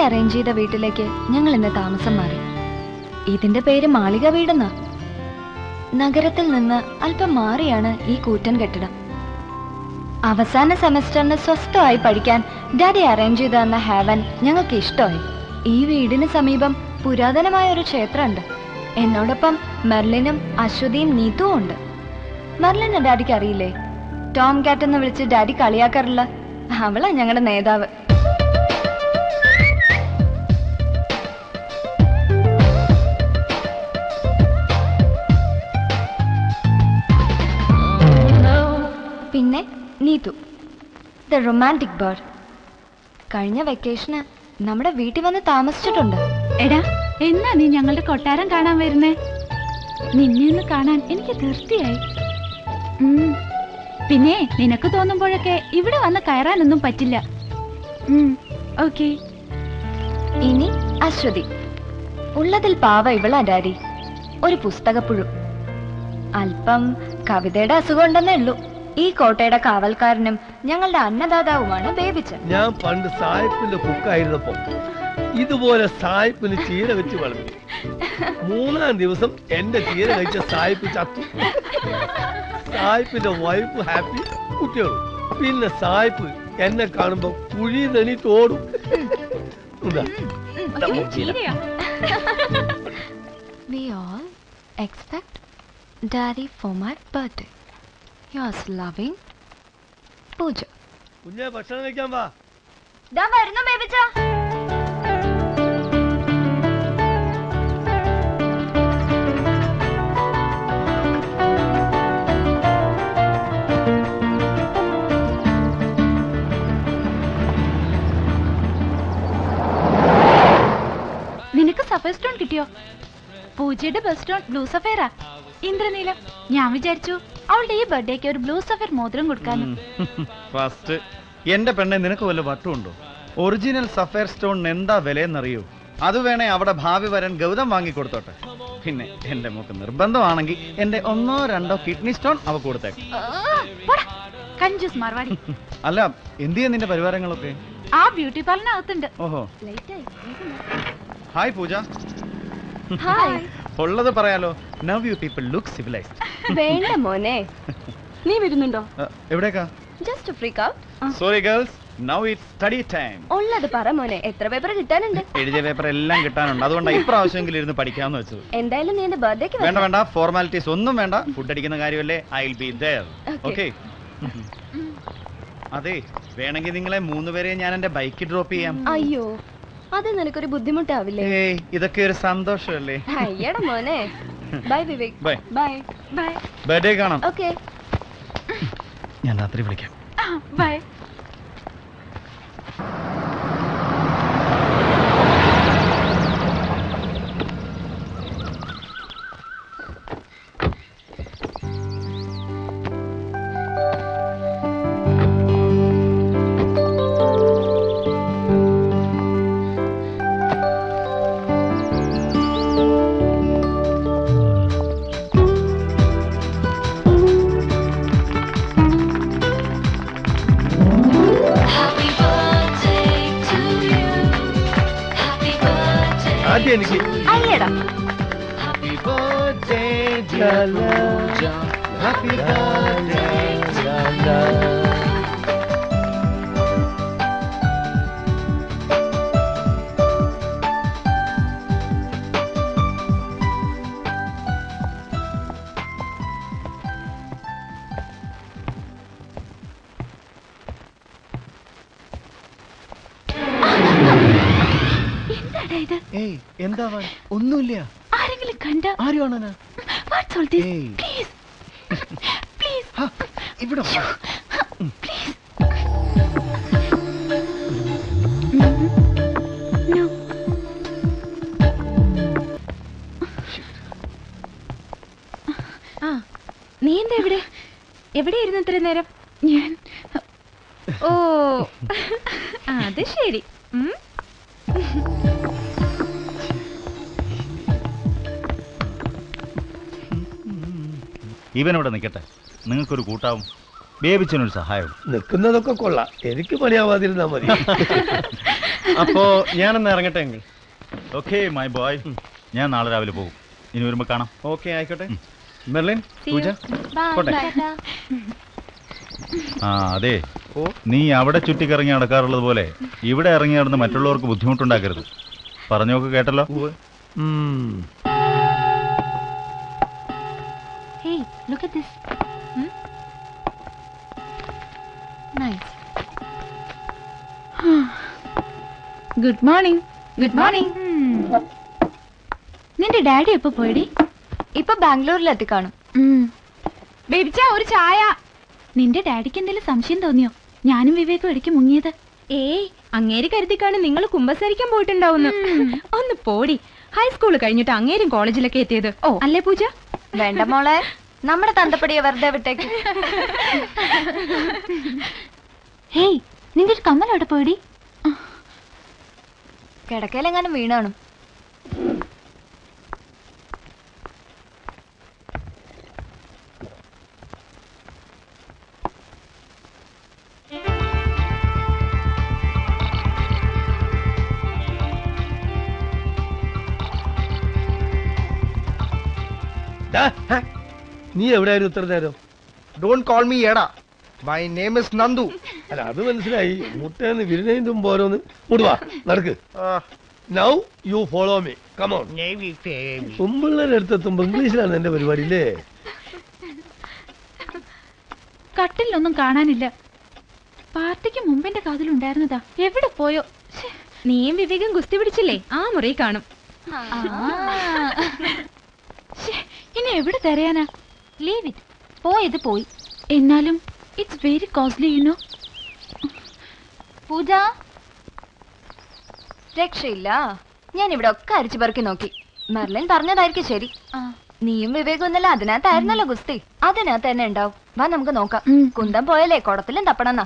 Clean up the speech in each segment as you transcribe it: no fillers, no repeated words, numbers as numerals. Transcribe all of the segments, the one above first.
Arrange ചെയ്ത വീട്ടിലേക്ക് ഞങ്ങൾ ഇന്ന് താമസം മാറി. ഇതിന്റെ പേര് മാളിക വീടെന്നാ. നഗരത്തിൽ നിന്ന് അല്പം മാറിയാണ് ഈ കൂറ്റൻ കെട്ടിടം. അവസാന സെമസ്റ്ററിന് സ്വസ്ഥമായി പഠിക്കാൻ ഡാഡി അറേഞ്ച് ചെയ്ത് തന്ന ഹെവൻ ഞങ്ങൾക്ക് ഇഷ്ടമായി. ഈ വീടിന് സമീപം പുരാതനമായ ഒരു ക്ഷേത്രമുണ്ട്. എന്നോടൊപ്പം മെർലിനും അശ്വതിയും നീതുവും ഉണ്ട്. മെർലിനെ ഡാഡിക്ക് അറിയില്ലേ? ടോം കാറ്റ് എന്ന് വിളിച്ച് ഡാഡി കളിയാക്കാറില്ല. അവളാ ഞങ്ങളുടെ നേതാവ്. പിന്നെ നീതു, ദ റൊമാൻറ്റിക് ബേർഡ്. കഴിഞ്ഞ വെക്കേഷന് നമ്മുടെ വീട്ടിൽ വന്ന് താമസിച്ചിട്ടുണ്ട്. എടാ, എന്നാ നീ ഞങ്ങളുടെ കൊട്ടാരം കാണാൻ വരുന്നേ? നിന്നെ ഒന്ന് കാണാൻ എനിക്ക് തീർച്ചയായി. പിന്നെ നിനക്ക് തോന്നുമ്പോഴൊക്കെ ഇവിടെ വന്ന് കയറാനൊന്നും പറ്റില്ല. ഓക്കെ. ഇനി അശ്വതി. ഉള്ളതിൽ പാവ ഇവളാ ഡാഡി. ഒരു പുസ്തകപ്പുഴു. അല്പം കവിതയുടെ അസുഖം ഉണ്ടെന്നേ ഉള്ളൂ. ഈ കോട്ടയുടെ കാവൽക്കാരനും ഞങ്ങളുടെ അന്നദാതാവുമാണ് ബേബിച്ചൻ. ഞാൻ പണ്ട് സായിപ്പിന്റെ കുക്കായിരുന്നപ്പോ ഇതുപോലെ സായിപ്പിന് ചീര വെച്ച് വളർത്തി. 3-ാം ദിവസം എന്റെ ചീര കഴിച്ച സായിപ്പ് ചത്തു. സായിപ്പിന്റെ വൈഫ് ഹാപ്പി, കുട്ടികളും. പിന്നെ സായിപ്പ് എന്നെ കാണുമ്പോ കുഴി നെണി തോടും. We all expect Daddy for my birthday. Yours loving, Pooja. കുഞ്ഞെ ഭക്ഷണം കഴിക്കാൻ വാ. ദാ വരുന്നു ബേബിച്ചാ. നിനക്ക് സഫയർ സ്റ്റോൺ കിട്ടിയോ? പൂജയുടെ ബെസ്റ്റ് സ്റ്റോൺ ബ്ലൂ സഫയറാ, ഇന്ദ്രനീലം. ഞാൻ വിചാരിച്ചു അവളുടെ ഈ ബർത്ത്ഡേക്ക് ഒരു ബ്ലൂ സഫയർ മോതിരം കൊടുക്കാനും. ഫസ്റ്റ് എന്റെ പെണ്ണെ, നിനക്ക് വല്ല വട്ടുണ്ടോ? ഒറിജിനൽ സഫയർ സ്റ്റോണിന് എന്താ വിലയെന്നറിയോ? അത് വേണേ അവിടെ ഭാവി വരൻ ഗൗതം വാങ്ങിക്കൊടുത്തോട്ടെ. പിന്നെ എന്റെ മോക്ക് നിർബന്ധമാണെങ്കിൽ എന്റെ 1-2 കിഡ്നി സ്റ്റോൺ അവ കൊടുത്തേക്കും. കഞ്ചൂസ് മാർവാടി. അല്ല, എന്ത് ചെയ്യാ നിന്റെ പരിവാരങ്ങളൊക്കെ? ആ ബ്യൂട്ടി പാർലറിനകത്തുണ്ട്. ഓഹോ. ഹായ് പൂജ. ഹായ്. ഉള്ളത് പറയാലോ, now you people look civilised. വേണ്ട മോനെ. നീ വരുന്നുണ്ടോ? എവിടേക്കാ? Just freak out. Sorry girls, now it's study time. ഉള്ളത് പറ മോനെ. എത്ര പേപ്പർ കിട്ടാനുണ്ട്? എഴുതിയ പേപ്പർ എല്ലാം കിട്ടാനുണ്ട്. അതുകൊണ്ടാണ് ഇപ്രാവശ്യമെങ്കിലും ഇരുന്ന് പഠിക്കാമെന്ന് വെച്ചത്. എന്തായാലും നീ എന്റെ ബർത്ത്ഡേക്ക് വേണ്ട വേണ്ട, ഫോർമാലിറ്റീസ് ഒന്നും വേണ്ട. ഫുഡ് അടിക്കുന്ന കാര്യമല്ലേ, I will be there. Okay. അതെ, വേണമെങ്കിൽ നിങ്ങളെ 3 പേരെയും ഞാൻ എന്റെ ബൈക്ക് ഡ്രോപ്പ് ചെയ്യാം. അയ്യോ, അത് നിനക്കൊരു ബുദ്ധിമുട്ടാവില്ലേ? ഇതൊക്കെ ഒരു സന്തോഷമല്ലേ? അയ്യടാ മോനെ. Bye Vivek. Bye bye bye. Birthday കാണാം. ഓക്കെ. ഞാൻ രാത്രി വിളിക്കാം. ബൈ. എനിക്ക് അയ്യടാ. ഏയ്, എന്താ ഒന്നുമില്ല. ആരെങ്കിലും കണ്ട? ആരുമാണ്? ഇവിടെ നീ എന്താ ഇവിടെ? എവിടെയായിരുന്നു ഇത്ര നേരം? ഞാൻ ഓ അത് ശരി. ഇവനിവിടെ നിൽക്കട്ടെ, നിങ്ങൾക്കൊരു കൂട്ടാവും, ബേബിച്ചനൊരു സഹായവും. നിൽക്കുന്നതൊക്കെ കൊള്ളാം, എനിക്ക് പണിയാവാതിരുന്നാ മതി. അപ്പോ ഞാനൊന്ന് ഇറങ്ങട്ടെ അങ്കിൾ. ഓക്കെ മൈ ബോയ്, ഞാൻ നാളെ രാവിലെ പോകും. ഇനി വരുമ്പോ കാണാം. ഓക്കെ ആയിക്കോട്ടെ. മെർലിൻ, പൂജ, പോട്ടെ. ആ അതെ, ഓ നീ അവിടെ ചുറ്റിക്കറങ്ങി നടക്കാറുള്ളത് പോലെ ഇവിടെ ഇറങ്ങി നടന്ന് മറ്റുള്ളവർക്ക് ബുദ്ധിമുട്ടുണ്ടാക്കരുത്. പറഞ്ഞോക്ക് കേട്ടല്ലോ. Hey, look at this. Nice. Good morning. Good morning. നിന്റെ ഡാഡി എപ്പോ പോയടി? ഇപ്പൊ ബാംഗ്ലൂരിൽ എത്തിക്കാണും. ബേബിച്ച ഒരു ചായ. നിന്റെ ഡാഡിക്ക് എന്തെങ്കിലും സംശയം തോന്നിയോ ഞാനും വിവേകും ഇടയ്ക്ക് മുങ്ങിയത്? ഏയ്, അങ്ങേര് കരുതിക്കാണ് നിങ്ങൾ കുമ്പസരിക്കാൻ പോയിട്ടുണ്ടാവുന്നു. ഒന്ന് പോടി. ഹൈസ്കൂൾ കഴിഞ്ഞിട്ട് അങ്ങേരും കോളേജിലൊക്കെ എത്തിയത്. ഓ അല്ലേ പൂജ? വേണ്ട മോളെ, നമ്മുടെ തന്തപ്പടിയെ വെറുതെ വിട്ടേക്ക്. ഹേയ്, നിന്റെ ഒരു കമ്മൽ അവിടെ പോയടി? കിടക്കയിലെങ്ങാനും വീണാണു. നീ എവിടെയായിരുന്നു ഇത്ര നേരം? ഡോണ്ട് കോൾ മീ എടാ. My name is Nandu. അല്ല, അത് മനസ്സിലായി. മുട്ടേന്ന് വിരുന്നേന്തും പോരോന്ന് മുടുവാ നടക്ക്. Now you follow me. Come on. തുമ്പിള്ളേരുടെ അടുത്തെത്തുമ്പോ ഇംഗ്ലീഷിലാണ് എന്റെ പരിപാടി അല്ലേ? കട്ടിലൊന്നും കാണാനില്ല. പാർട്ടിക്ക് മുമ്പെന്റെ കാതിലുണ്ടായിരുന്നതാ. എവിടെ പോയോ? നീയും വിവേകം ഗുസ്തി പിടിച്ചില്ലേ? ആ മുറി കാണും. ഇനി എവിടെ തരയാനാ? Leave it. പോയത് പോയി. എന്നാലും it's very costly you know. Pooja, രക്ഷയില്ല. ഞാൻ ഇവിടെ ഒക്കെ അരിച്ചു പെറുക്കി നോക്കി. മെർലിൻ പറഞ്ഞതായിരിക്കും ശരി. നീയും വിവേകം ഒന്നല്ല അതിനകത്തായിരുന്നല്ലോ ഗുസ്തി. അതിനകത്ത് തന്നെ ഉണ്ടാവും. വാ നമുക്ക് നോക്കാം. കുന്തം പോയാലേ കുടത്തിലും തപ്പണമെന്നാ.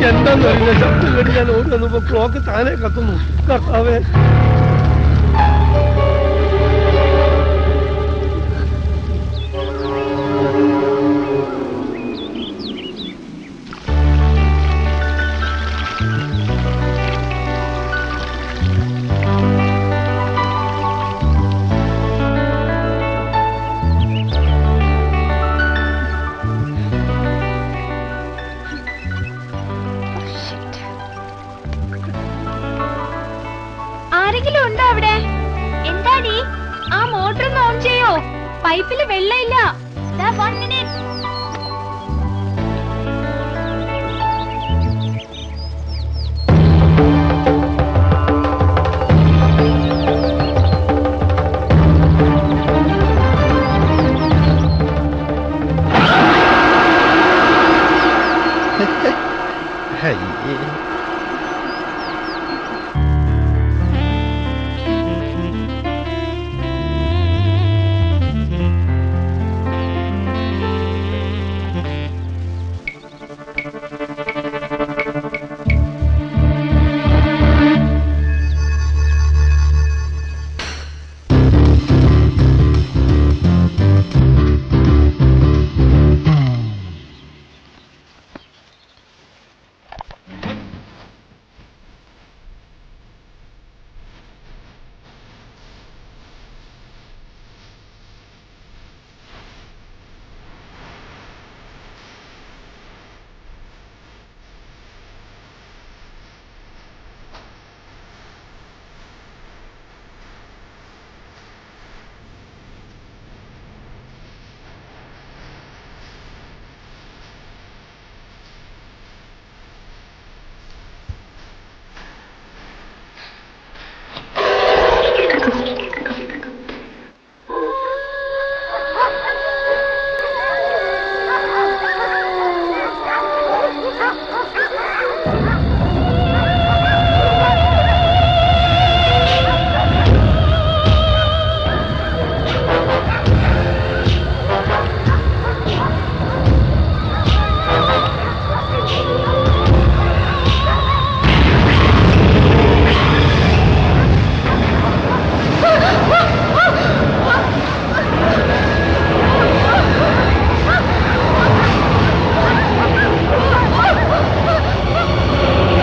എന്താന്ന് ശബ്ദം കേട്ട് ഞാൻ ഓടി വന്നപ്പോ ക്ലോക്ക് താനെ കത്തുന്നു. കർത്താവേ, ആരെങ്കിലും ഉണ്ടോ അവിടെ? എന്താടി ആ മോട്ടർ ഓൺ ചെയ്യോ? പൈപ്പില് വെള്ളമില്ല. 1 minute.